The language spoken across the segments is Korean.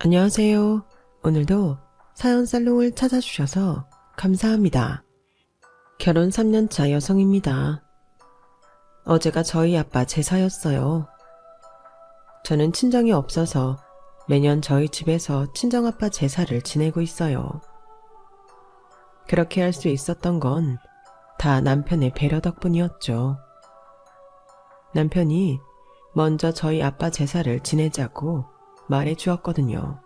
안녕하세요. 오늘도 사연 살롱을 찾아주셔서 감사합니다. 결혼 3년차 여성입니다. 어제가 저희 아빠 제사였어요. 저는 친정이 없어서 매년 저희 집에서 친정아빠 제사를 지내고 있어요. 그렇게 할 수 있었던 건 다 남편의 배려 덕분이었죠. 남편이 먼저 저희 아빠 제사를 지내자고 말해 주었거든요.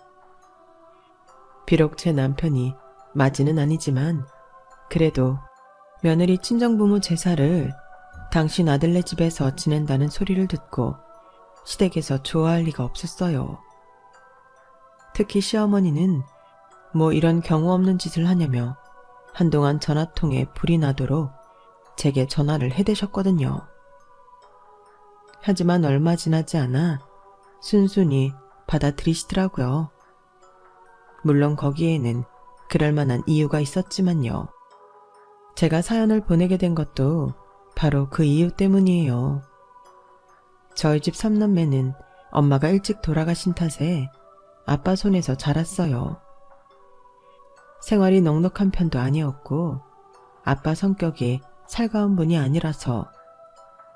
비록 제 남편이 맞이는 아니지만 그래도 며느리 친정부모 제사를 당신 아들네 집에서 지낸다는 소리를 듣고 시댁에서 좋아할 리가 없었어요. 특히 시어머니는 뭐 이런 경우 없는 짓을 하냐며 한동안 전화통에 불이 나도록 제게 전화를 해대셨거든요. 하지만 얼마 지나지 않아 순순히 받아들이시더라고요. 물론 거기에는 그럴 만한 이유가 있었지만요. 제가 사연을 보내게 된 것도 바로 그 이유 때문이에요. 저희 집 3남매는 엄마가 일찍 돌아가신 탓에 아빠 손에서 자랐어요. 생활이 넉넉한 편도 아니었고 아빠 성격이 살가운 분이 아니라서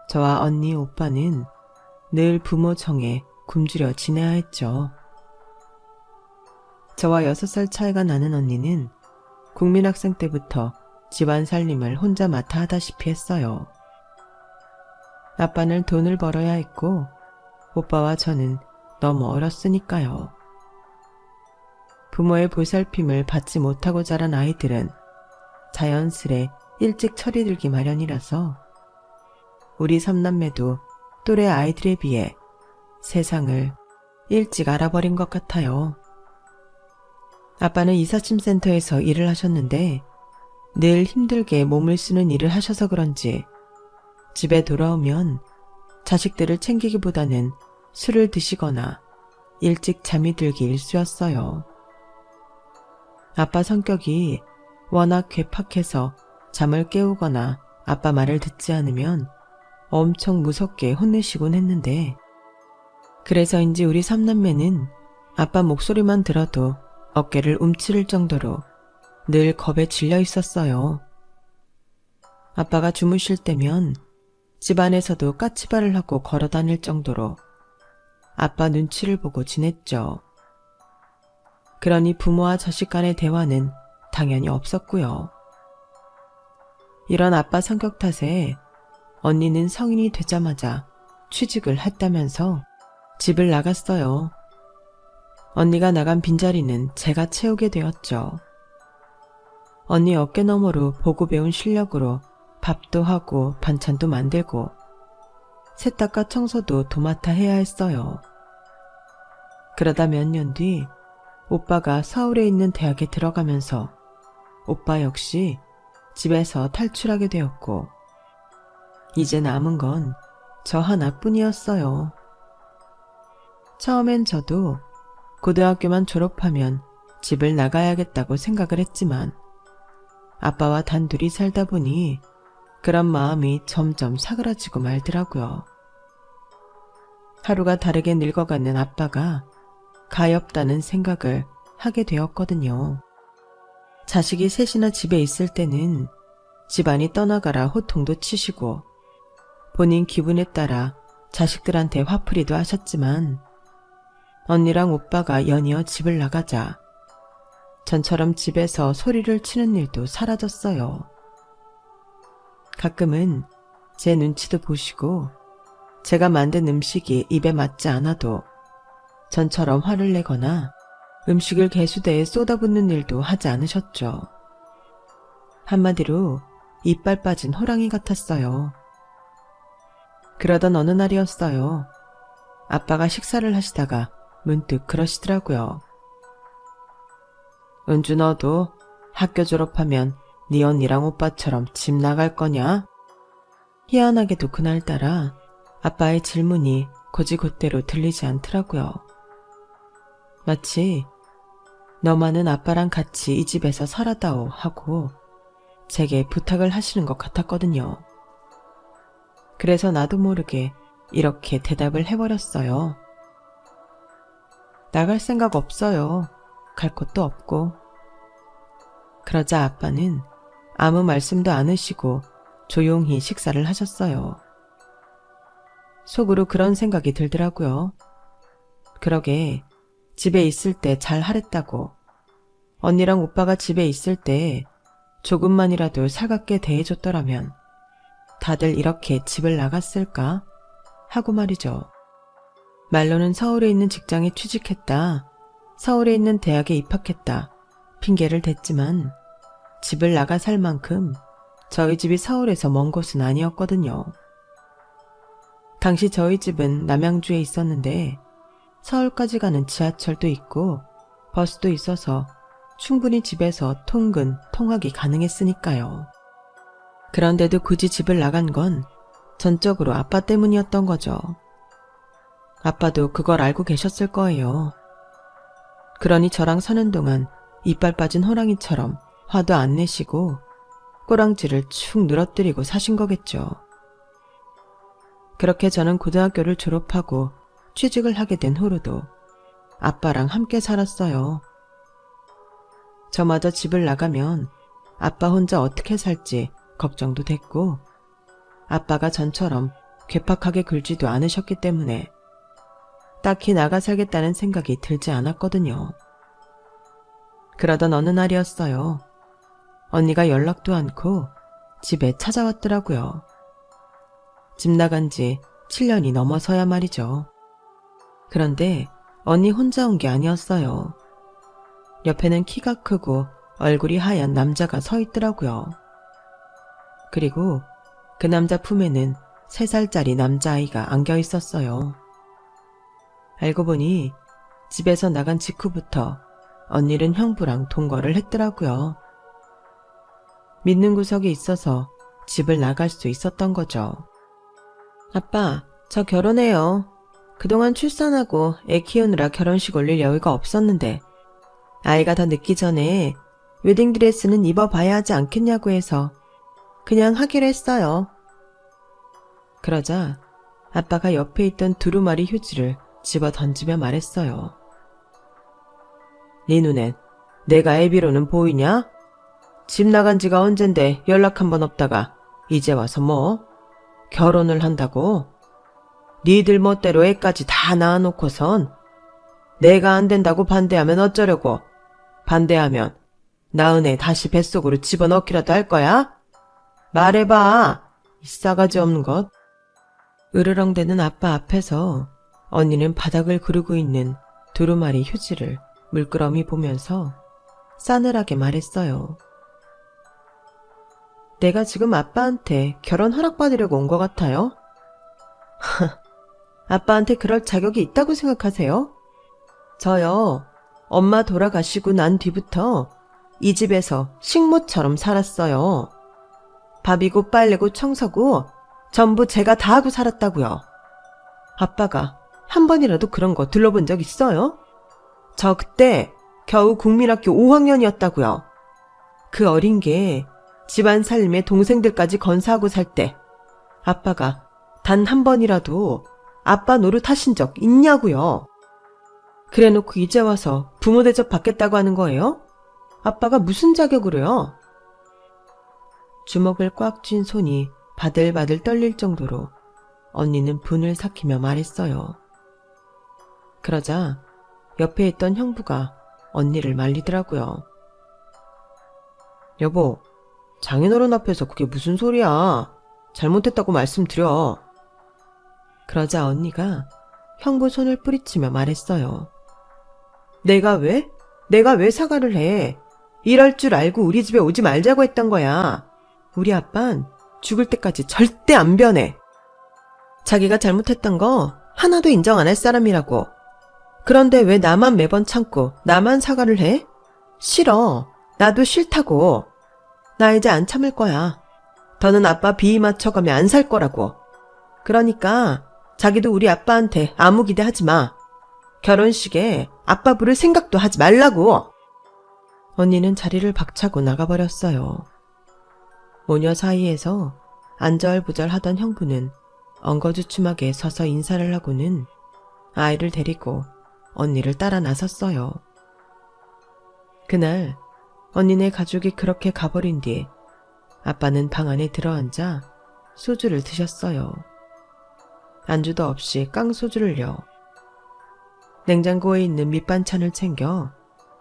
저와 언니, 오빠는 늘 부모 정에 굶주려 지내야 했죠. 저와 6살 차이가 나는 언니는 국민학생 때부터 집안 살림을 혼자 맡아 하다시피 했어요. 아빠는 돈을 벌어야 했고 오빠와 저는 너무 어렸으니까요. 부모의 보살핌을 받지 못하고 자란 아이들은 자연스레 일찍 철이 들기 마련이라서 우리 3남매도 또래 아이들에 비해 세상을 일찍 알아버린 것 같아요. 아빠는 이삿짐센터에서 일을 하셨는데 늘 힘들게 몸을 쓰는 일을 하셔서 그런지 집에 돌아오면 자식들을 챙기기보다는 술을 드시거나 일찍 잠이 들기 일쑤였어요. 아빠 성격이 워낙 괴팍해서 잠을 깨우거나 아빠 말을 듣지 않으면 엄청 무섭게 혼내시곤 했는데 그래서인지 우리 3남매는 아빠 목소리만 들어도 어깨를 움츠릴 정도로 늘 겁에 질려 있었어요. 아빠가 주무실 때면 집안에서도 까치발을 하고 걸어 다닐 정도로 아빠 눈치를 보고 지냈죠. 그러니 부모와 자식 간의 대화는 당연히 없었고요. 이런 아빠 성격 탓에 언니는 성인이 되자마자 취직을 했다면서 집을 나갔어요. 언니가 나간 빈자리는 제가 채우게 되었죠. 언니 어깨너머로 보고 배운 실력으로 밥도 하고 반찬도 만들고 세탁과 청소도 도맡아 해야 했어요. 그러다 몇 년 뒤 오빠가 서울에 있는 대학에 들어가면서 오빠 역시 집에서 탈출하게 되었고 이제 남은 건 저 하나뿐이었어요. 처음엔 저도 고등학교만 졸업하면 집을 나가야겠다고 생각을 했지만 아빠와 단둘이 살다 보니 그런 마음이 점점 사그라지고 말더라고요. 하루가 다르게 늙어가는 아빠가 가엾다는 생각을 하게 되었거든요. 자식이 셋이나 집에 있을 때는 집안이 떠나가라 호통도 치시고 본인 기분에 따라 자식들한테 화풀이도 하셨지만 언니랑 오빠가 연이어 집을 나가자 전처럼 집에서 소리를 치는 일도 사라졌어요. 가끔은 제 눈치도 보시고 제가 만든 음식이 입에 맞지 않아도 전처럼 화를 내거나 음식을 개수대에 쏟아붓는 일도 하지 않으셨죠. 한마디로 이빨 빠진 호랑이 같았어요. 그러던 어느 날이었어요. 아빠가 식사를 하시다가 문득 그러시더라고요. 은주 너도 학교 졸업하면 네 언니랑 오빠처럼 집 나갈 거냐? 희한하게도 그날따라 아빠의 질문이 곧이곧대로 들리지 않더라고요. 마치 너만은 아빠랑 같이 이 집에서 살아다오 하고 제게 부탁을 하시는 것 같았거든요. 그래서 나도 모르게 이렇게 대답을 해버렸어요. 나갈 생각 없어요. 갈 곳도 없고. 그러자 아빠는 아무 말씀도 않으시고 조용히 식사를 하셨어요. 속으로 그런 생각이 들더라고요. 그러게 집에 있을 때 잘 하랬다고. 언니랑 오빠가 집에 있을 때 조금만이라도 살갑게 대해줬더라면 다들 이렇게 집을 나갔을까 하고 말이죠. 말로는 서울에 있는 직장에 취직했다, 서울에 있는 대학에 입학했다 핑계를 댔지만 집을 나가 살 만큼 저희 집이 서울에서 먼 곳은 아니었거든요. 당시 저희 집은 남양주에 있었는데 서울까지 가는 지하철도 있고 버스도 있어서 충분히 집에서 통근, 통학이 가능했으니까요. 그런데도 굳이 집을 나간 건 전적으로 아빠 때문이었던 거죠. 아빠도 그걸 알고 계셨을 거예요. 그러니 저랑 사는 동안 이빨 빠진 호랑이처럼 화도 안 내시고 꼬랑지를 축 늘어뜨리고 사신 거겠죠. 그렇게 저는 고등학교를 졸업하고 취직을 하게 된 후로도 아빠랑 함께 살았어요. 저마저 집을 나가면 아빠 혼자 어떻게 살지 걱정도 됐고 아빠가 전처럼 괴팍하게 굴지도 않으셨기 때문에 딱히 나가 살겠다는 생각이 들지 않았거든요. 그러던 어느 날이었어요. 언니가 연락도 않고 집에 찾아왔더라고요. 집 나간 지 7년이 넘어서야 말이죠. 그런데 언니 혼자 온 게 아니었어요. 옆에는 키가 크고 얼굴이 하얀 남자가 서 있더라고요. 그리고 그 남자 품에는 3살짜리 남자아이가 안겨 있었어요. 알고 보니 집에서 나간 직후부터 언니는 형부랑 동거를 했더라고요. 믿는 구석이 있어서 집을 나갈 수 있었던 거죠. 아빠, 저 결혼해요. 그동안 출산하고 애 키우느라 결혼식 올릴 여유가 없었는데 아이가 더 늦기 전에 웨딩드레스는 입어봐야 하지 않겠냐고 해서 그냥 하기로 했어요. 그러자 아빠가 옆에 있던 두루마리 휴지를 집어 던지며 말했어요. 네 눈엔 내가 애비로는 보이냐? 집 나간 지가 언젠데 연락 한 번 없다가 이제 와서 뭐? 결혼을 한다고? 니들 멋대로 애까지 다 낳아놓고선 내가 안 된다고 반대하면 어쩌려고? 반대하면 낳은 애 다시 뱃속으로 집어넣기라도 할 거야? 말해봐, 이 싸가지 없는 것. 으르렁대는 아빠 앞에서 언니는 바닥을 구르고 있는 두루마리 휴지를 물끄러미 보면서 싸늘하게 말했어요. 내가 지금 아빠한테 결혼 허락받으려고 온 것 같아요? 아빠한테 그럴 자격이 있다고 생각하세요? 저요, 엄마 돌아가시고 난 뒤부터 이 집에서 식모처럼 살았어요. 밥이고 빨래고 청소고 전부 제가 다 하고 살았다고요. 아빠가 한 번이라도 그런 거 들러본 적 있어요? 저 그때 겨우 국민학교 5학년이었다고요. 그 어린 게 집안 살림에 동생들까지 건사하고 살 때 아빠가 단 한 번이라도 아빠 노릇 하신 적 있냐고요. 그래놓고 이제 와서 부모 대접 받겠다고 하는 거예요? 아빠가 무슨 자격으로요? 주먹을 꽉 쥔 손이 바들바들 떨릴 정도로 언니는 분을 삭히며 말했어요. 그러자 옆에 있던 형부가 언니를 말리더라고요. 여보, 장인어른 앞에서 그게 무슨 소리야. 잘못했다고 말씀드려. 그러자 언니가 형부 손을 뿌리치며 말했어요. 내가 왜? 내가 왜 사과를 해? 이럴 줄 알고 우리 집에 오지 말자고 했던 거야. 우리 아빤 죽을 때까지 절대 안 변해. 자기가 잘못했던 거 하나도 인정 안 할 사람이라고. 그런데 왜 나만 매번 참고 나만 사과를 해? 싫어. 나도 싫다고. 나 이제 안 참을 거야. 더는 아빠 비위 맞춰가며 안 살 거라고. 그러니까 자기도 우리 아빠한테 아무 기대하지 마. 결혼식에 아빠 부를 생각도 하지 말라고. 언니는 자리를 박차고 나가버렸어요. 모녀 사이에서 안절부절하던 형부는 엉거주춤하게 서서 인사를 하고는 아이를 데리고 언니를 따라 나섰어요. 그날 언니네 가족이 그렇게 가버린 뒤 아빠는 방 안에 들어앉아 소주를 드셨어요. 안주도 없이 깡소주를요. 냉장고에 있는 밑반찬을 챙겨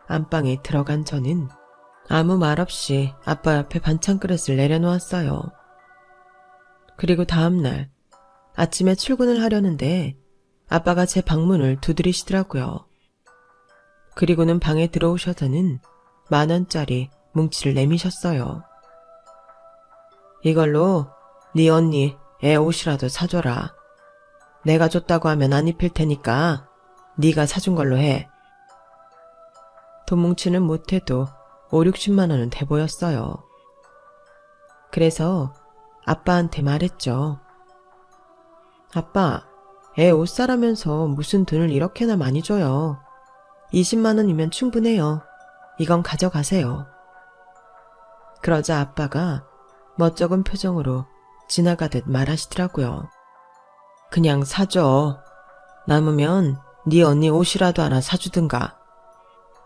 안방에 들어간 저는 아무 말 없이 아빠 옆에 반찬 그릇을 내려놓았어요. 그리고 다음날 아침에 출근을 하려는데 아빠가 제 방문을 두드리시더라고요. 그리고는 방에 들어오셔서는 10,000원짜리 뭉치를 내미셨어요. 이걸로 네 언니 애 옷이라도 사줘라. 내가 줬다고 하면 안 입힐 테니까 네가 사준 걸로 해. 돈 뭉치는 못해도 50-60만 원은 돼 보였어요. 그래서 아빠한테 말했죠. 아빠, 애 옷 사라면서 무슨 돈을 이렇게나 많이 줘요. 20만 원이면 충분해요. 이건 가져가세요. 그러자 아빠가 멋쩍은 표정으로 지나가듯 말하시더라고요. 그냥 사줘. 남으면 네 언니 옷이라도 하나 사주든가.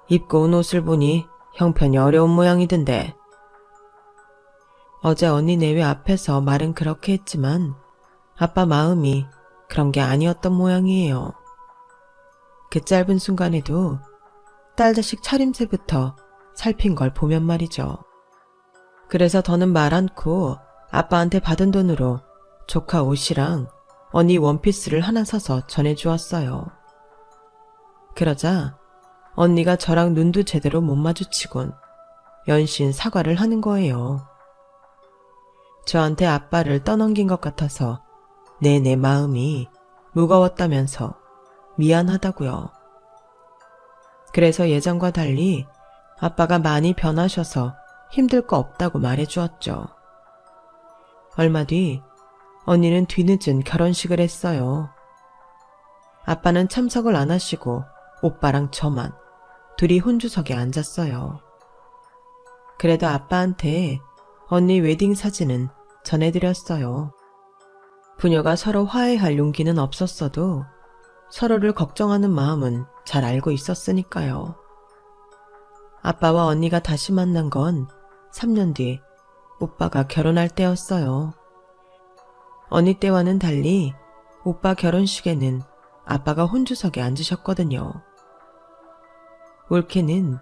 입고 온 옷을 보니 형편이 어려운 모양이던데. 어제 언니 내외 앞에서 말은 그렇게 했지만 아빠 마음이 그런 게 아니었던 모양이에요. 그 짧은 순간에도 딸 자식 차림새부터 살핀 걸 보면 말이죠. 그래서 더는 말 않고 아빠한테 받은 돈으로 조카 옷이랑 언니 원피스를 하나 사서 전해주었어요. 그러자 언니가 저랑 눈도 제대로 못 마주치곤 연신 사과를 하는 거예요. 저한테 아빠를 떠넘긴 것 같아서 내 마음이 무거웠다면서 미안하다고요. 그래서 예전과 달리 아빠가 많이 변하셔서 힘들 거 없다고 말해주었죠. 얼마 뒤 언니는 뒤늦은 결혼식을 했어요. 아빠는 참석을 안 하시고 오빠랑 저만 둘이 혼주석에 앉았어요. 그래도 아빠한테 언니 웨딩 사진은 전해드렸어요. 부녀가 서로 화해할 용기는 없었어도 서로를 걱정하는 마음은 잘 알고 있었으니까요. 아빠와 언니가 다시 만난 건 3년 뒤 오빠가 결혼할 때였어요. 언니 때와는 달리 오빠 결혼식에는 아빠가 혼주석에 앉으셨거든요. 올케는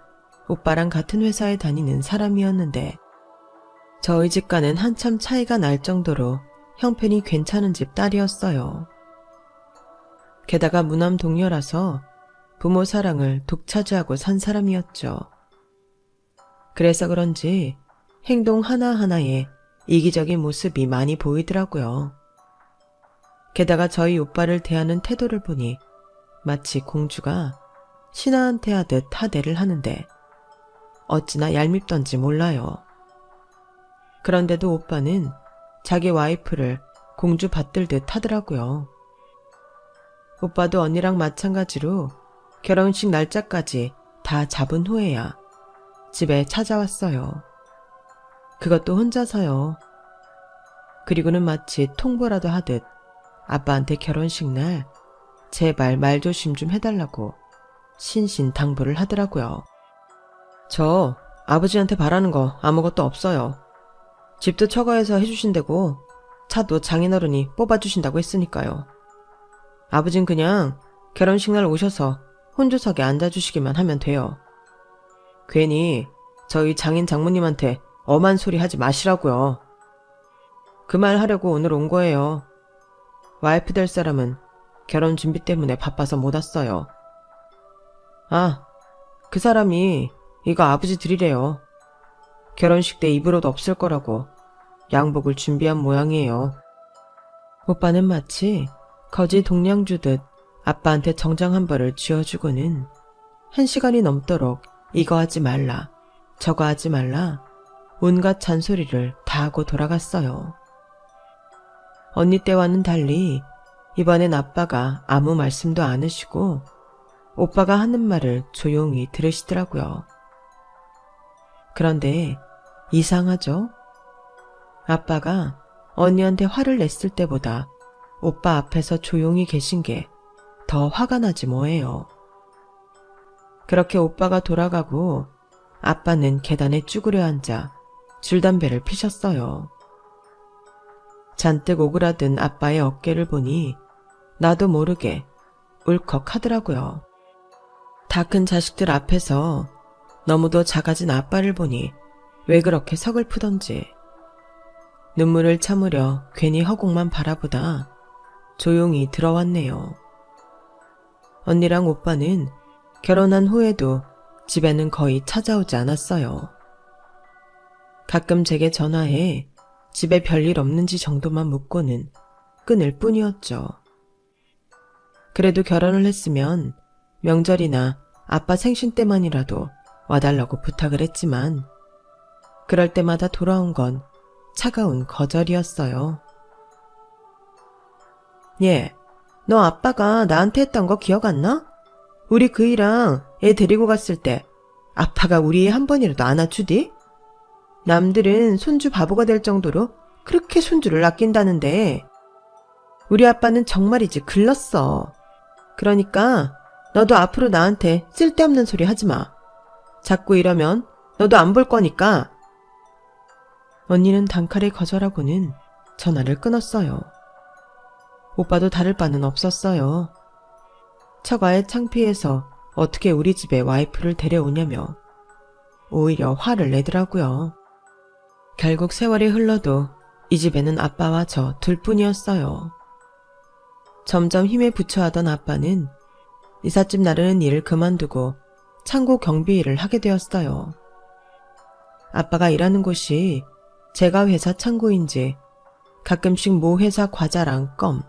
오빠랑 같은 회사에 다니는 사람이었는데 저희 집과는 한참 차이가 날 정도로 형편이 괜찮은 집 딸이었어요. 게다가 무남 동녀라서 부모 사랑을 독차지하고 산 사람이었죠. 그래서 그런지 행동 하나하나에 이기적인 모습이 많이 보이더라고요. 게다가 저희 오빠를 대하는 태도를 보니 마치 공주가 신하한테 하듯 하대를 하는데 어찌나 얄밉던지 몰라요. 그런데도 오빠는 자기 와이프를 공주 받들듯 하더라고요. 오빠도 언니랑 마찬가지로 결혼식 날짜까지 다 잡은 후에야 집에 찾아왔어요. 그것도 혼자서요. 그리고는 마치 통보라도 하듯 아빠한테 결혼식 날 제발 말조심 좀 해달라고 신신당부를 하더라고요. 저 아버지한테 바라는 거 아무것도 없어요. 집도 처가에서 해주신다고 차도 장인어른이 뽑아주신다고 했으니까요. 아버진 그냥 결혼식 날 오셔서 혼주석에 앉아주시기만 하면 돼요. 괜히 저희 장인 장모님한테 엄한 소리 하지 마시라고요. 그 말 하려고 오늘 온 거예요. 와이프 될 사람은 결혼 준비 때문에 바빠서 못 왔어요. 아, 그 사람이 이거 아버지 드리래요. 결혼식 때 입을 옷 없을 거라고 양복을 준비한 모양이에요. 오빠는 마치 거지 동냥 주듯 아빠한테 정장 한 벌을 쥐어주고는 1시간이 넘도록 이거 하지 말라, 저거 하지 말라 온갖 잔소리를 다 하고 돌아갔어요. 언니 때와는 달리 이번엔 아빠가 아무 말씀도 안 하시고 오빠가 하는 말을 조용히 들으시더라고요. 그런데 이상하죠? 아빠가 언니한테 화를 냈을 때보다 오빠 앞에서 조용히 계신 게 더 화가 나지 뭐예요. 그렇게 오빠가 돌아가고 아빠는 계단에 쭈그려 앉아 줄담배를 피셨어요. 잔뜩 오그라든 아빠의 어깨를 보니 나도 모르게 울컥하더라고요. 다 큰 자식들 앞에서 너무도 작아진 아빠를 보니 왜 그렇게 서글프던지. 눈물을 참으려 괜히 허공만 바라보다 조용히 들어왔네요. 언니랑 오빠는 결혼한 후에도 집에는 거의 찾아오지 않았어요. 가끔 제게 전화해 집에 별일 없는지 정도만 묻고는 끊을 뿐이었죠. 그래도 결혼을 했으면 명절이나 아빠 생신 때만이라도 와달라고 부탁을 했지만 그럴 때마다 돌아온 건 차가운 거절이었어요. 얘, 너 아빠가 나한테 했던 거 기억 안 나? 우리 그이랑 애 데리고 갔을 때 아빠가 우리 애 한 번이라도 안아주디? 남들은 손주 바보가 될 정도로 그렇게 손주를 아낀다는데 우리 아빠는 정말이지 글렀어. 그러니까 너도 앞으로 나한테 쓸데없는 소리 하지 마. 자꾸 이러면 너도 안 볼 거니까. 언니는 단칼에 거절하고는 전화를 끊었어요. 오빠도 다를 바는 없었어요. 처가에 창피해서 어떻게 우리 집에 와이프를 데려오냐며 오히려 화를 내더라고요. 결국 세월이 흘러도 이 집에는 아빠와 저 둘뿐이었어요. 점점 힘에 부처하던 아빠는 이삿짐 나르는 일을 그만두고 창고 경비 일을 하게 되었어요. 아빠가 일하는 곳이 제가 회사 창고인지 가끔씩 모 회사 과자랑 껌,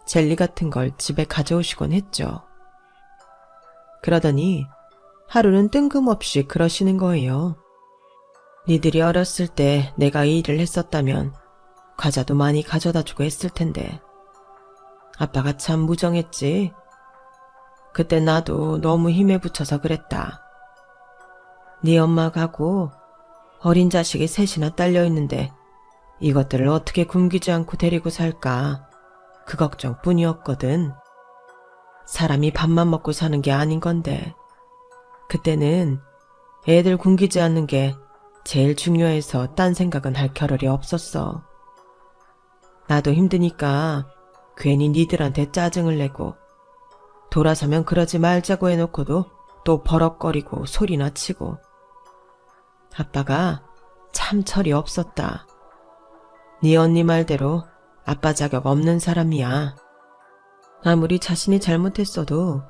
젤리 같은 걸 집에 가져오시곤 했죠. 그러더니 하루는 뜬금없이 그러시는 거예요. 니들이 어렸을 때 내가 이 일을 했었다면 과자도 많이 가져다 주고 했을 텐데 아빠가 참 무정했지. 그때 나도 너무 힘에 부쳐서 그랬다. 네 엄마 가고 어린 자식이 셋이나 딸려 있는데 이것들을 어떻게 굶기지 않고 데리고 살까 그 걱정뿐이었거든. 사람이 밥만 먹고 사는 게 아닌 건데 그때는 애들 굶기지 않는 게 제일 중요해서 딴 생각은 할 겨를이 없었어. 나도 힘드니까 괜히 니들한테 짜증을 내고 돌아서면 그러지 말자고 해놓고도 또 버럭거리고 소리나 치고. 아빠가 참 철이 없었다. 네 언니 말대로 아빠 자격 없는 사람이야. 아무리 자신이 잘못했어도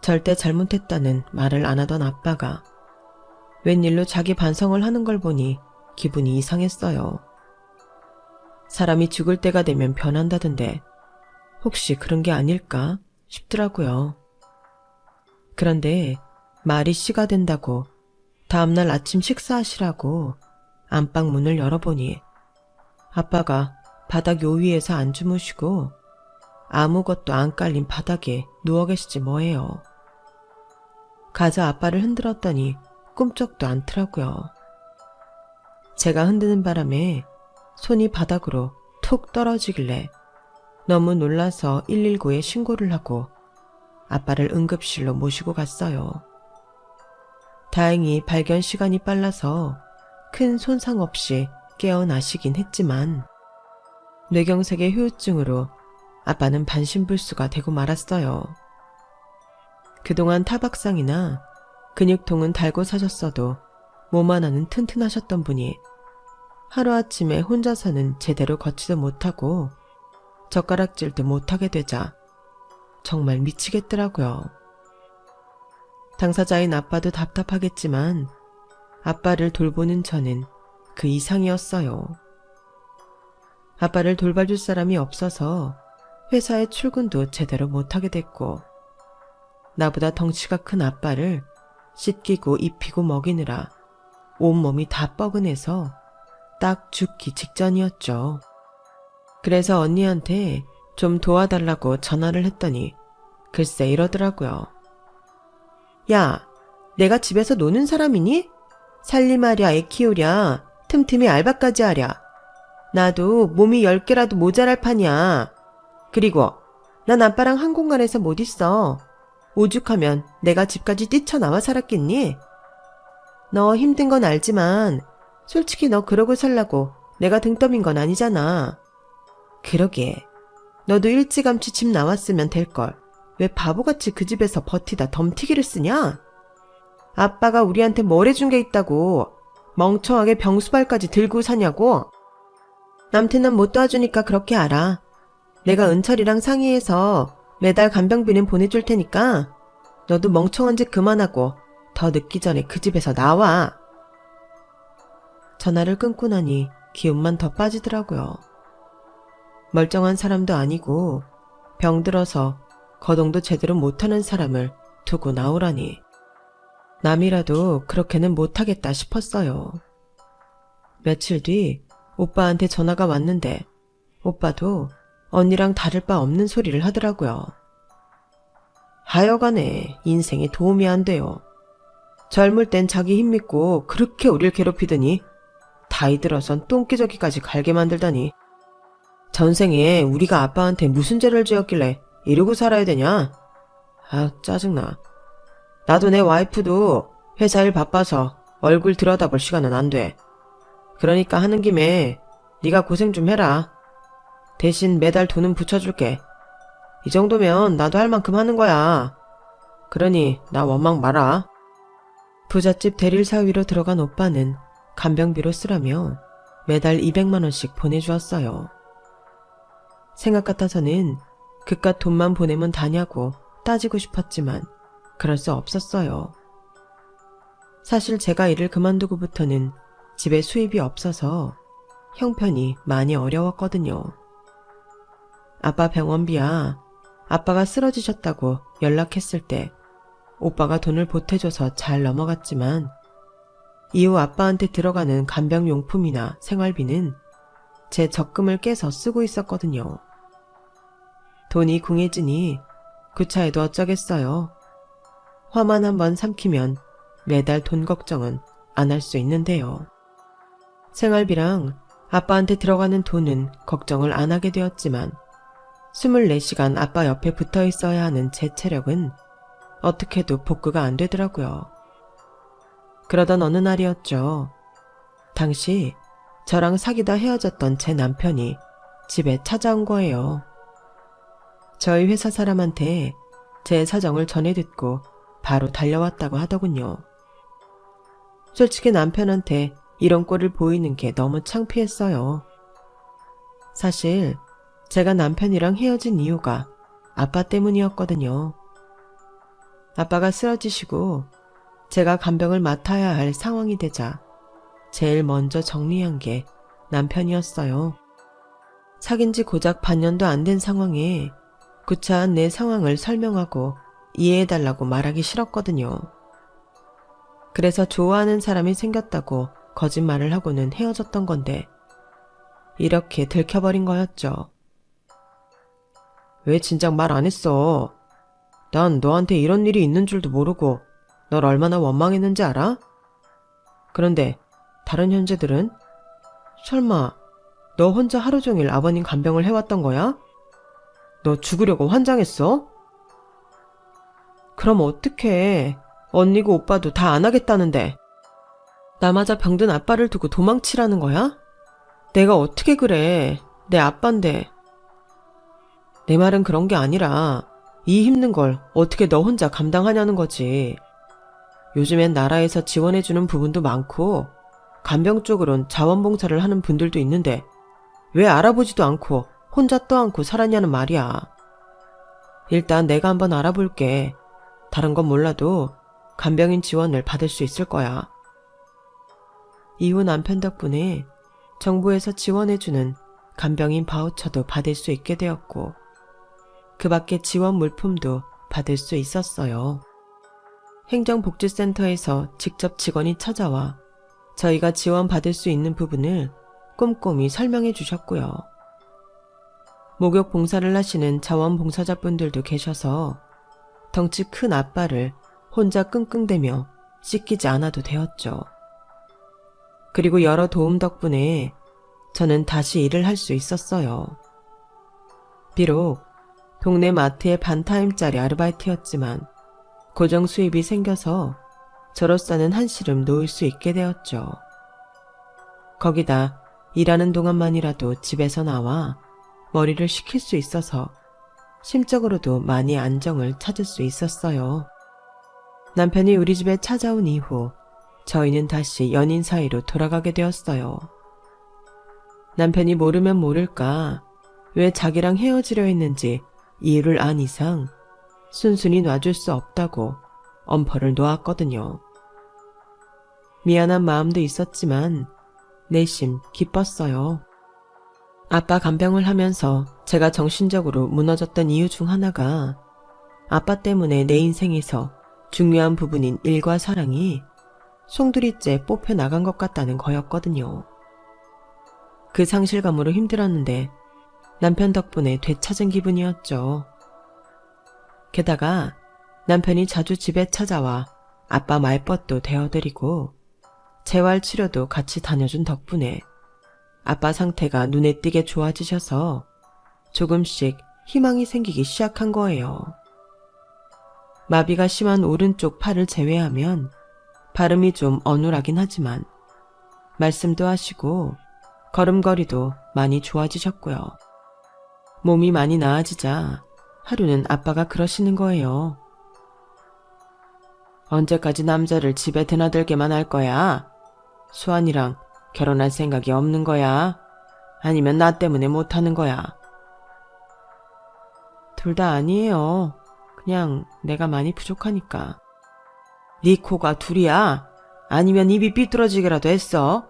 절대 잘못했다는 말을 안 하던 아빠가 웬일로 자기 반성을 하는 걸 보니 기분이 이상했어요. 사람이 죽을 때가 되면 변한다던데 혹시 그런 게 아닐까 싶더라고요. 그런데 말이 씨가 된다고 다음날 아침 식사하시라고 안방 문을 열어보니 아빠가 바닥 요 위에서 안 주무시고 아무것도 안 깔린 바닥에 누워 계시지 뭐예요. 가자 아빠를 흔들었더니 꿈쩍도 않더라고요. 제가 흔드는 바람에 손이 바닥으로 툭 떨어지길래 너무 놀라서 119에 신고를 하고 아빠를 응급실로 모시고 갔어요. 다행히 발견 시간이 빨라서 큰 손상 없이 깨어나시긴 했지만 뇌경색의 후유증으로 아빠는 반신불수가 되고 말았어요. 그동안 타박상이나 근육통은 달고 사셨어도 몸 하나는 튼튼하셨던 분이 하루아침에 혼자서는 제대로 걷지도 못하고 젓가락질도 못하게 되자 정말 미치겠더라고요. 당사자인 아빠도 답답하겠지만 아빠를 돌보는 저는 그 이상이었어요. 아빠를 돌봐줄 사람이 없어서 회사에 출근도 제대로 못하게 됐고 나보다 덩치가 큰 아빠를 씻기고 입히고 먹이느라 온몸이 다 뻐근해서 딱 죽기 직전이었죠. 그래서 언니한테 좀 도와달라고 전화를 했더니 글쎄 이러더라고요. 야, 내가 집에서 노는 사람이니? 살림하랴 애 키우랴 틈틈이 알바까지 하랴. 나도 몸이 10개라도 모자랄 판이야. 그리고 난 아빠랑 한 공간에서 못 있어. 오죽하면 내가 집까지 뛰쳐나와 살았겠니? 너 힘든 건 알지만 솔직히 너 그러고 살라고 내가 등 떠민 건 아니잖아. 그러게. 너도 일찌감치 집 나왔으면 될걸. 왜 바보같이 그 집에서 버티다 덤튀기를 쓰냐? 아빠가 우리한테 뭘 해준 게 있다고 멍청하게 병수발까지 들고 사냐고? 남태는 못 도와주니까 그렇게 알아. 내가 은철이랑 상의해서 매달 간병비는 보내줄 테니까 너도 멍청한 짓 그만하고 더 늦기 전에 그 집에서 나와. 전화를 끊고 나니 기운만 더 빠지더라고요. 멀쩡한 사람도 아니고 병들어서 거동도 제대로 못하는 사람을 두고 나오라니. 남이라도 그렇게는 못하겠다 싶었어요. 며칠 뒤 오빠한테 전화가 왔는데 오빠도 언니랑 다를 바 없는 소리를 하더라고요. 하여간에 인생에 도움이 안 돼요. 젊을 땐 자기 힘 믿고 그렇게 우릴 괴롭히더니 나이 들어선 똥기저귀까지 갈게 만들다니. 전생에 우리가 아빠한테 무슨 죄를 지었길래 이러고 살아야 되냐? 아, 짜증나. 나도 내 와이프도 회사 일 바빠서 얼굴 들여다볼 시간은 안 돼. 그러니까 하는 김에 네가 고생 좀 해라. 대신 매달 돈은 붙여줄게. 이 정도면 나도 할 만큼 하는 거야. 그러니 나 원망 마라. 부잣집 대릴 사위로 들어간 오빠는 간병비로 쓰라며 매달 200만 원씩 보내주었어요. 생각 같아서는 그깟 돈만 보내면 다냐고 따지고 싶었지만 그럴 수 없었어요. 사실 제가 일을 그만두고부터는 집에 수입이 없어서 형편이 많이 어려웠거든요. 아빠 병원비야 아빠가 쓰러지셨다고 연락했을 때 오빠가 돈을 보태줘서 잘 넘어갔지만 이후 아빠한테 들어가는 간병용품이나 생활비는 제 적금을 깨서 쓰고 있었거든요. 돈이 궁해지니 구차해도 어쩌겠어요. 화만 한번 삼키면 매달 돈 걱정은 안 할 수 있는데요. 생활비랑 아빠한테 들어가는 돈은 걱정을 안 하게 되었지만 24시간 아빠 옆에 붙어 있어야 하는 제 체력은 어떻게도 복구가 안 되더라고요. 그러던 어느 날이었죠. 당시 저랑 사귀다 헤어졌던 제 남편이 집에 찾아온 거예요. 저희 회사 사람한테 제 사정을 전해 듣고 바로 달려왔다고 하더군요. 솔직히 남편한테 이런 꼴을 보이는 게 너무 창피했어요. 사실 제가 남편이랑 헤어진 이유가 아빠 때문이었거든요. 아빠가 쓰러지시고 제가 간병을 맡아야 할 상황이 되자 제일 먼저 정리한 게 남편이었어요. 사귄 지 고작 반년도 안 된 상황에 구차한 내 상황을 설명하고 이해해달라고 말하기 싫었거든요. 그래서 좋아하는 사람이 생겼다고 거짓말을 하고는 헤어졌던 건데 이렇게 들켜버린 거였죠. 왜 진작 말 안 했어? 난 너한테 이런 일이 있는 줄도 모르고 널 얼마나 원망했는지 알아? 그런데 다른 형제들은? 설마 너 혼자 하루 종일 아버님 간병을 해왔던 거야? 너 죽으려고 환장했어? 그럼 어떡해. 언니고 오빠도 다 안 하겠다는데. 나마저 병든 아빠를 두고 도망치라는 거야? 내가 어떻게 그래. 내 아빠인데. 내 말은 그런 게 아니라 이 힘든 걸 어떻게 너 혼자 감당하냐는 거지. 요즘엔 나라에서 지원해주는 부분도 많고 간병 쪽으론 자원봉사를 하는 분들도 있는데 왜 알아보지도 않고 혼자 떠안고 살았냐는 말이야. 일단 내가 한번 알아볼게. 다른 건 몰라도 간병인 지원을 받을 수 있을 거야. 이후 남편 덕분에 정부에서 지원해주는 간병인 바우처도 받을 수 있게 되었고 그 밖에 지원 물품도 받을 수 있었어요. 행정복지센터에서 직접 직원이 찾아와 저희가 지원받을 수 있는 부분을 꼼꼼히 설명해 주셨고요. 목욕 봉사를 하시는 자원봉사자분들도 계셔서 덩치 큰 아빠를 혼자 끙끙대며 씻기지 않아도 되었죠. 그리고 여러 도움 덕분에 저는 다시 일을 할 수 있었어요. 비록 동네 마트의 반타임짜리 아르바이트였지만 고정 수입이 생겨서 저로서는 한시름 놓을 수 있게 되었죠. 거기다 일하는 동안만이라도 집에서 나와 머리를 식힐 수 있어서 심적으로도 많이 안정을 찾을 수 있었어요. 남편이 우리 집에 찾아온 이후 저희는 다시 연인 사이로 돌아가게 되었어요. 남편이 모르면 모를까 왜 자기랑 헤어지려 했는지 이유를 안 이상 순순히 놔줄 수 없다고 엄포를 놓았거든요. 미안한 마음도 있었지만 내심 기뻤어요. 아빠 간병을 하면서 제가 정신적으로 무너졌던 이유 중 하나가 아빠 때문에 내 인생에서 중요한 부분인 일과 사랑이 송두리째 뽑혀 나간 것 같다는 거였거든요. 그 상실감으로 힘들었는데 남편 덕분에 되찾은 기분이었죠. 게다가 남편이 자주 집에 찾아와 아빠 말벗도 대어드리고 재활치료도 같이 다녀준 덕분에 아빠 상태가 눈에 띄게 좋아지셔서 조금씩 희망이 생기기 시작한 거예요. 마비가 심한 오른쪽 팔을 제외하면 발음이 좀 어눌하긴 하지만 말씀도 하시고 걸음걸이도 많이 좋아지셨고요. 몸이 많이 나아지자 하루는 아빠가 그러시는 거예요. 언제까지 남자를 집에 드나들게만 할 거야? 수환이랑 결혼할 생각이 없는 거야? 아니면 나 때문에 못하는 거야? 둘 다 아니에요. 그냥 내가 많이 부족하니까. 네 코가 둘이야? 아니면 입이 삐뚤어지기라도 했어?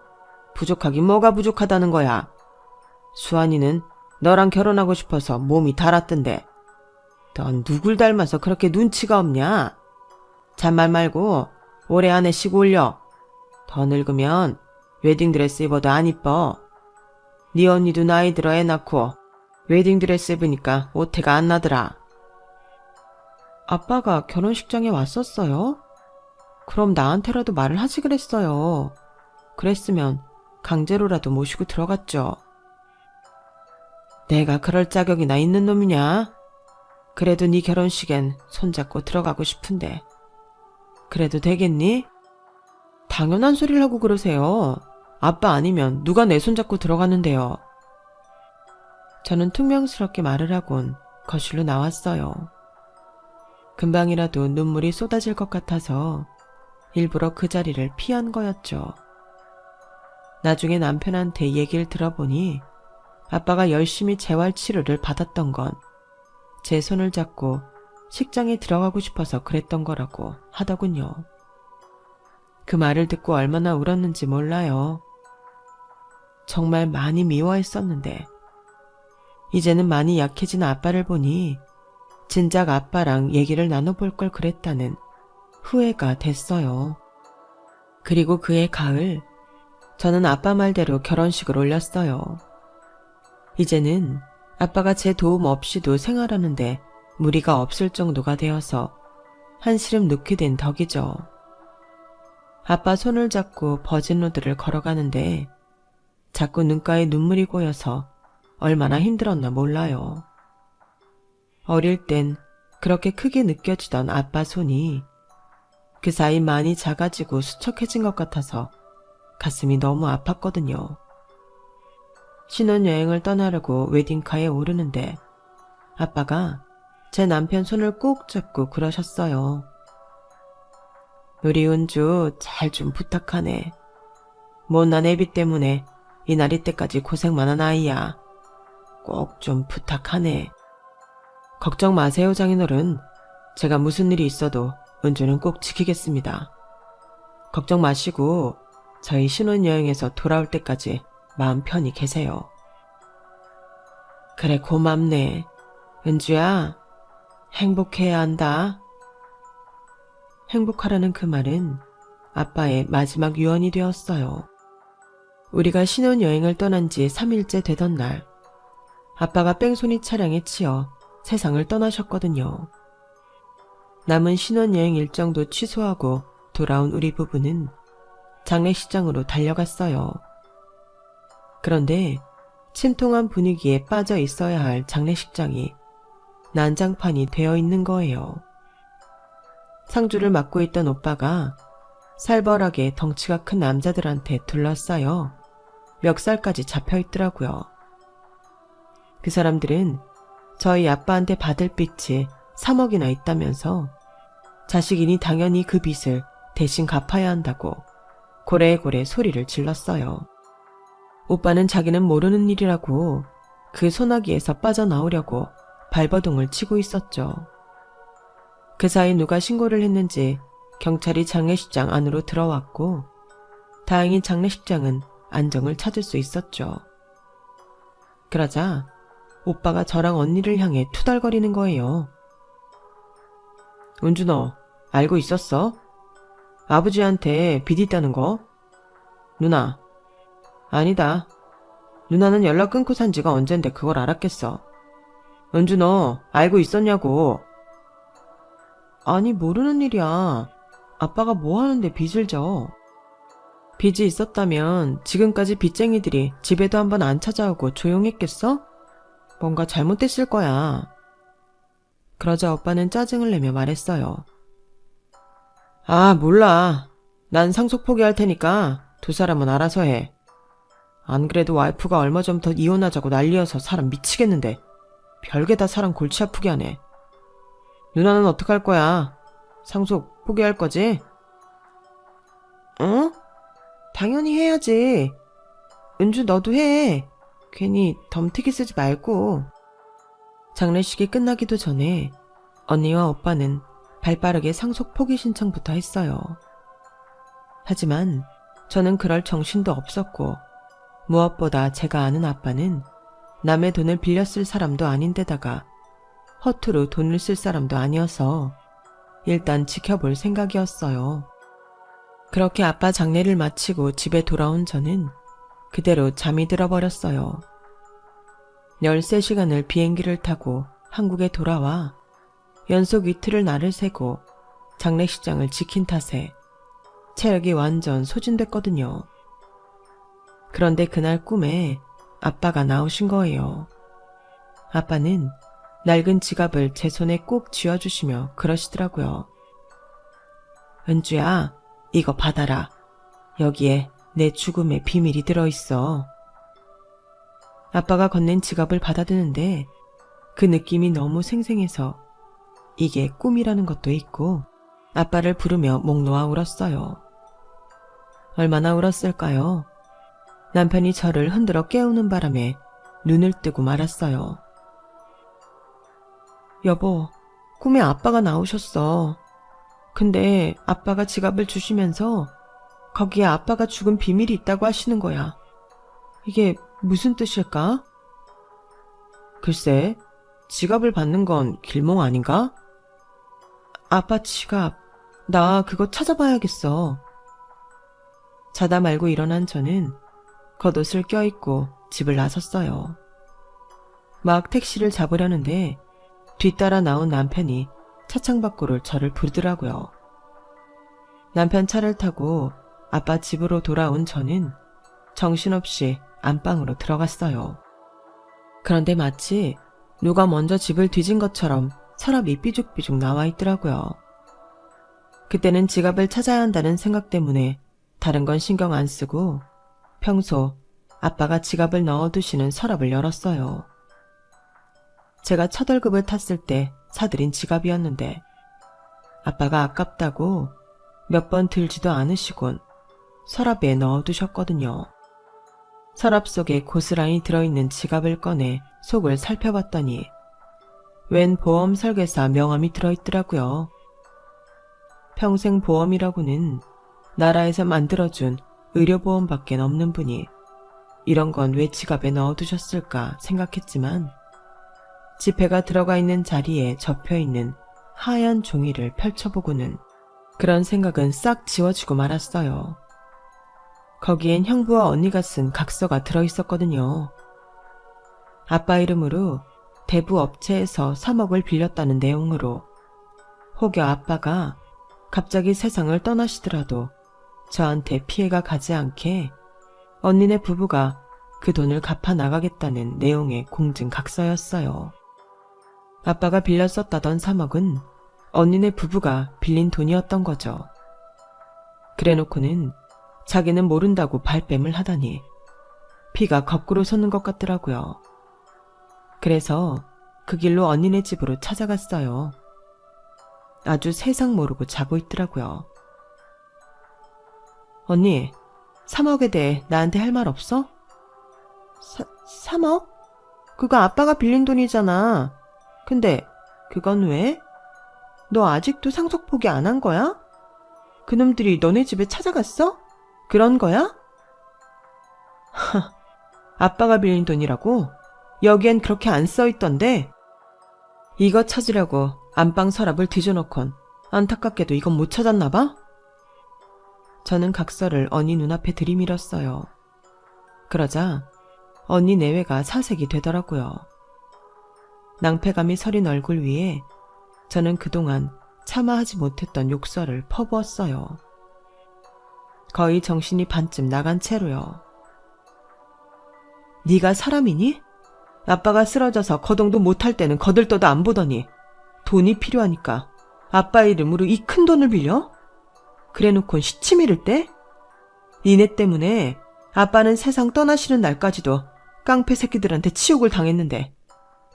부족하긴 뭐가 부족하다는 거야? 수환이는 너랑 결혼하고 싶어서 몸이 달았던데 넌 누굴 닮아서 그렇게 눈치가 없냐? 잔말 말고 올해 안에 쉬고 올려. 더 늙으면 웨딩드레스 입어도 안 이뻐. 네 언니도 나이 들어 애 낳고 웨딩드레스 입으니까 오태가 안 나더라. 아빠가 결혼식장에 왔었어요? 그럼 나한테라도 말을 하지 그랬어요. 그랬으면 강제로라도 모시고 들어갔죠. 내가 그럴 자격이나 있는 놈이냐? 그래도 네 결혼식엔 손잡고 들어가고 싶은데 그래도 되겠니? 당연한 소리를 하고 그러세요. 아빠 아니면 누가 내 손잡고 들어가는데요. 저는 퉁명스럽게 말을 하곤 거실로 나왔어요. 금방이라도 눈물이 쏟아질 것 같아서 일부러 그 자리를 피한 거였죠. 나중에 남편한테 얘기를 들어보니 아빠가 열심히 재활치료를 받았던 건 제 손을 잡고 식장에 들어가고 싶어서 그랬던 거라고 하더군요. 그 말을 듣고 얼마나 울었는지 몰라요. 정말 많이 미워했었는데 이제는 많이 약해진 아빠를 보니 진작 아빠랑 얘기를 나눠볼 걸 그랬다는 후회가 됐어요. 그리고 그해 가을 저는 아빠 말대로 결혼식을 올렸어요. 이제는 아빠가 제 도움 없이도 생활하는데 무리가 없을 정도가 되어서 한시름 놓게 된 덕이죠. 아빠 손을 잡고 버진로드를 걸어가는데 자꾸 눈가에 눈물이 고여서 얼마나 힘들었나 몰라요. 어릴 땐 그렇게 크게 느껴지던 아빠 손이 그 사이 많이 작아지고 수척해진 것 같아서 가슴이 너무 아팠거든요. 신혼여행을 떠나려고 웨딩카에 오르는데 아빠가 제 남편 손을 꼭 잡고 그러셨어요. 우리 은주 잘 좀 부탁하네. 못난 애비 때문에 이날이 때까지 고생만한 아이야. 꼭 좀 부탁하네. 걱정 마세요 장인어른. 제가 무슨 일이 있어도 은주는 꼭 지키겠습니다. 걱정 마시고 저희 신혼여행에서 돌아올 때까지 마음 편히 계세요. 그래 고맙네. 은주야 행복해야 한다. 행복하라는 그 말은 아빠의 마지막 유언이 되었어요. 우리가 신혼여행을 떠난 지 3일째 되던 날 아빠가 뺑소니 차량에 치여 세상을 떠나셨거든요. 남은 신혼여행 일정도 취소하고 돌아온 우리 부부는 장례식장으로 달려갔어요. 그런데 침통한 분위기에 빠져 있어야 할 장례식장이 난장판이 되어 있는 거예요. 상주를 맡고 있던 오빠가 살벌하게 덩치가 큰 남자들한테 둘러싸여 멱살까지 잡혀있더라고요. 그 사람들은 저희 아빠한테 받을 빚이 3억이나 있다면서 자식이니 당연히 그 빚을 대신 갚아야 한다고 고래고래 소리를 질렀어요. 오빠는 자기는 모르는 일이라고 그 소나기에서 빠져나오려고 발버둥을 치고 있었죠. 그 사이 누가 신고를 했는지 경찰이 장례식장 안으로 들어왔고 다행히 장례식장은 안정을 찾을 수 있었죠. 그러자 오빠가 저랑 언니를 향해 투덜거리는 거예요. 은주 너 알고 있었어? 아버지한테 빚 있다는 거? 누나. 아니다. 누나는 연락 끊고 산 지가 언젠데 그걸 알았겠어. 은주 너 알고 있었냐고. 아니 모르는 일이야. 아빠가 뭐 하는데 빚을 져. 빚이 있었다면 지금까지 빚쟁이들이 집에도 한번 안 찾아오고 조용했겠어? 뭔가 잘못됐을 거야. 그러자 오빠는 짜증을 내며 말했어요. 아 몰라. 난 상속 포기할 테니까 두 사람은 알아서 해. 안 그래도 와이프가 얼마 전부터 이혼하자고 난리여서 사람 미치겠는데 별게 다 사람 골치 아프게 하네. 누나는 어떡할 거야? 상속 포기할 거지? 어? 당연히 해야지. 은주 너도 해. 괜히 덤태기 쓰지 말고. 장례식이 끝나기도 전에 언니와 오빠는 발빠르게 상속 포기 신청부터 했어요. 하지만 저는 그럴 정신도 없었고 무엇보다 제가 아는 아빠는 남의 돈을 빌려 쓸 사람도 아닌데다가 허투루 돈을 쓸 사람도 아니어서 일단 지켜볼 생각이었어요. 그렇게 아빠 장례를 마치고 집에 돌아온 저는 그대로 잠이 들어버렸어요. 13시간을 비행기를 타고 한국에 돌아와 연속 이틀을 날을 새고 장례식장을 지킨 탓에 체력이 완전 소진됐거든요. 그런데 그날 꿈에 아빠가 나오신 거예요. 아빠는 낡은 지갑을 제 손에 꼭 쥐어주시며 그러시더라고요. 은주야, 이거 받아라. 여기에 내 죽음의 비밀이 들어있어. 아빠가 건넨 지갑을 받아드는데 그 느낌이 너무 생생해서 이게 꿈이라는 것도 있고 아빠를 부르며 목 놓아 울었어요. 얼마나 울었을까요? 남편이 저를 흔들어 깨우는 바람에 눈을 뜨고 말았어요. 여보, 꿈에 아빠가 나오셨어. 근데 아빠가 지갑을 주시면서 거기에 아빠가 죽은 비밀이 있다고 하시는 거야. 이게 무슨 뜻일까? 글쎄, 지갑을 받는 건 길몽 아닌가? 아빠 지갑, 나 그거 찾아봐야겠어. 자다 말고 일어난 저는 겉옷을 껴입고 집을 나섰어요. 막 택시를 잡으려는데 뒤따라 나온 남편이 차창 밖으로 저를 부르더라고요. 남편 차를 타고 아빠 집으로 돌아온 저는 정신없이 안방으로 들어갔어요. 그런데 마치 누가 먼저 집을 뒤진 것처럼 서랍이 삐죽삐죽 나와 있더라고요. 그때는 지갑을 찾아야 한다는 생각 때문에 다른 건 신경 안 쓰고 평소 아빠가 지갑을 넣어두시는 서랍을 열었어요. 제가 첫 월급을 탔을 때 사들인 지갑이었는데 아빠가 아깝다고 몇 번 들지도 않으시곤 서랍에 넣어두셨거든요. 서랍 속에 고스란히 들어있는 지갑을 꺼내 속을 살펴봤더니 웬 보험 설계사 명함이 들어있더라고요. 평생 보험이라고는 나라에서 만들어준 의료보험밖에 없는 분이 이런 건 왜 지갑에 넣어두셨을까 생각했지만 지폐가 들어가 있는 자리에 접혀있는 하얀 종이를 펼쳐보고는 그런 생각은 싹 지워지고 말았어요. 거기엔 형부와 언니가 쓴 각서가 들어있었거든요. 아빠 이름으로 대부 업체에서 3억을 빌렸다는 내용으로 혹여 아빠가 갑자기 세상을 떠나시더라도 저한테 피해가 가지 않게 언니네 부부가 그 돈을 갚아 나가겠다는 내용의 공증 각서였어요. 아빠가 빌려 썼다던 3억은 언니네 부부가 빌린 돈이었던 거죠. 그래놓고는 자기는 모른다고 발뺌을 하다니 피가 거꾸로 솟는 것 같더라고요. 그래서 그 길로 언니네 집으로 찾아갔어요. 아주 세상 모르고 자고 있더라고요. 언니, 3억에 대해 나한테 할 말 없어? 3억? 그거 아빠가 빌린 돈이잖아. 근데 그건 왜? 너 아직도 상속 포기 안 한 거야? 그놈들이 너네 집에 찾아갔어? 그런 거야? 아빠가 빌린 돈이라고? 여기엔 그렇게 안 써있던데? 이거 찾으려고 안방 서랍을 뒤져놓곤 안타깝게도 이건 못 찾았나 봐? 저는 각서를 언니 눈앞에 들이밀었어요. 그러자 언니 내외가 사색이 되더라고요. 낭패감이 서린 얼굴 위에 저는 그동안 참아하지 못했던 욕설을 퍼부었어요. 거의 정신이 반쯤 나간 채로요. 네가 사람이니? 아빠가 쓰러져서 거동도 못할 때는 거들떠도 안 보더니 돈이 필요하니까 아빠 이름으로 이 큰 돈을 빌려? 그래놓곤 시치미를 떼? 니네 때문에 아빠는 세상 떠나시는 날까지도 깡패 새끼들한테 치욕을 당했는데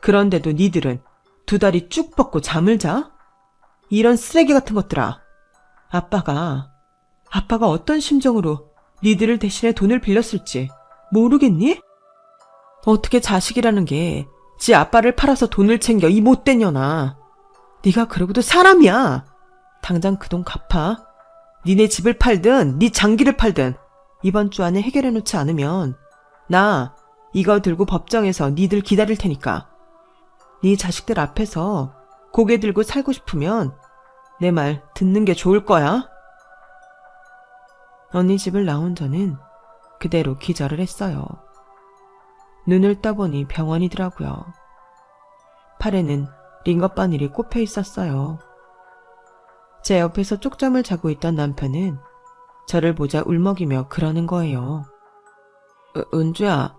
그런데도 니들은 두 다리 쭉 뻗고 잠을 자? 이런 쓰레기 같은 것들아. 아빠가 어떤 심정으로 니들을 대신해 돈을 빌렸을지 모르겠니? 어떻게 자식이라는 게 지 아빠를 팔아서 돈을 챙겨 이 못된 년아. 네가 그러고도 사람이야. 당장 그 돈 갚아. 니네 집을 팔든 네 장기를 팔든 이번 주 안에 해결해놓지 않으면 나 이거 들고 법정에서 니들 기다릴 테니까. 네 자식들 앞에서 고개 들고 살고 싶으면 내 말 듣는 게 좋을 거야. 언니 집을 나온 저는 그대로 기절을 했어요. 눈을 떠보니 병원이더라고요. 팔에는 링거 바늘이 꼽혀 있었어요. 제 옆에서 쪽잠을 자고 있던 남편은 저를 보자 울먹이며 그러는 거예요. 은주야,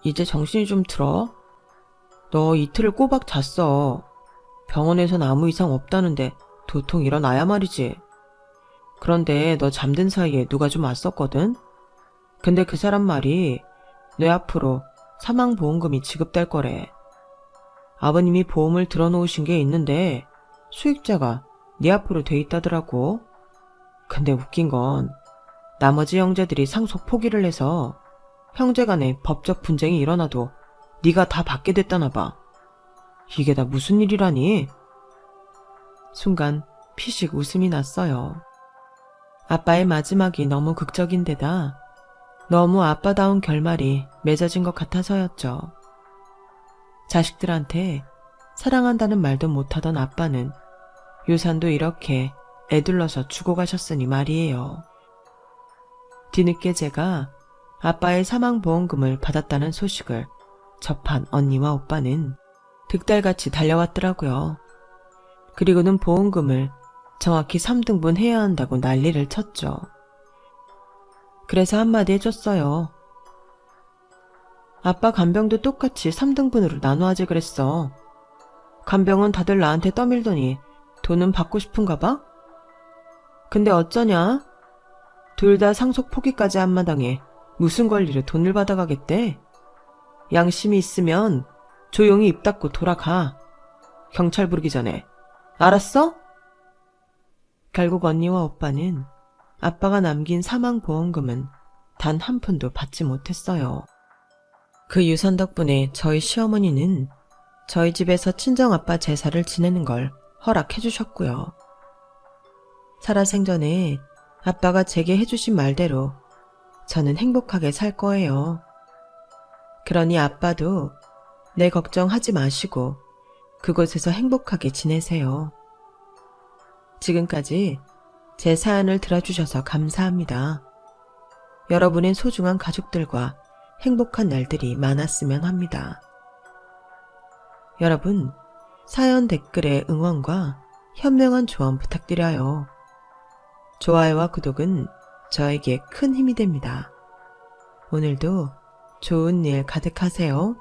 이제 정신이 좀 들어? 너 이틀을 꼬박 잤어. 병원에선 아무 이상 없다는데 도통 일어나야 말이지. 그런데 너 잠든 사이에 누가 좀 왔었거든? 근데 그 사람 말이 내 앞으로 사망보험금이 지급될 거래. 아버님이 보험을 들어놓으신 게 있는데 수익자가 네 앞으로 돼 있다더라고. 근데 웃긴 건 나머지 형제들이 상속 포기를 해서 형제간에 법적 분쟁이 일어나도 네가 다 받게 됐다나 봐. 이게 다 무슨 일이라니? 순간 피식 웃음이 났어요. 아빠의 마지막이 너무 극적인데다 너무 아빠다운 결말이 맺어진 것 같아서였죠. 자식들한테 사랑한다는 말도 못하던 아빠는 유산도 이렇게 애둘러서 주고 가셨으니 말이에요. 뒤늦게 제가 아빠의 사망보험금을 받았다는 소식을 접한 언니와 오빠는 득달같이 달려왔더라고요. 그리고는 보험금을 정확히 3등분 해야 한다고 난리를 쳤죠. 그래서 한마디 해줬어요. 아빠 간병도 똑같이 3등분으로 나눠하지 그랬어. 간병은 다들 나한테 떠밀더니 돈은 받고 싶은가 봐? 근데 어쩌냐? 둘 다 상속 포기까지 한 마당에 무슨 권리로 돈을 받아가겠대? 양심이 있으면 조용히 입 닫고 돌아가. 경찰 부르기 전에. 알았어? 결국 언니와 오빠는 아빠가 남긴 사망보험금은 단 한 푼도 받지 못했어요. 그 유산 덕분에 저희 시어머니는 저희 집에서 친정아빠 제사를 지내는 걸 허락해 주셨고요. 살아생전에 아빠가 제게 해주신 말대로 저는 행복하게 살 거예요. 그러니 아빠도 내 걱정하지 마시고 그곳에서 행복하게 지내세요. 지금까지 제 사연을 들어주셔서 감사합니다. 여러분의 소중한 가족들과 행복한 날들이 많았으면 합니다. 여러분, 사연 댓글에 응원과 현명한 조언 부탁드려요. 좋아요와 구독은 저에게 큰 힘이 됩니다. 오늘도 좋은 일 가득하세요.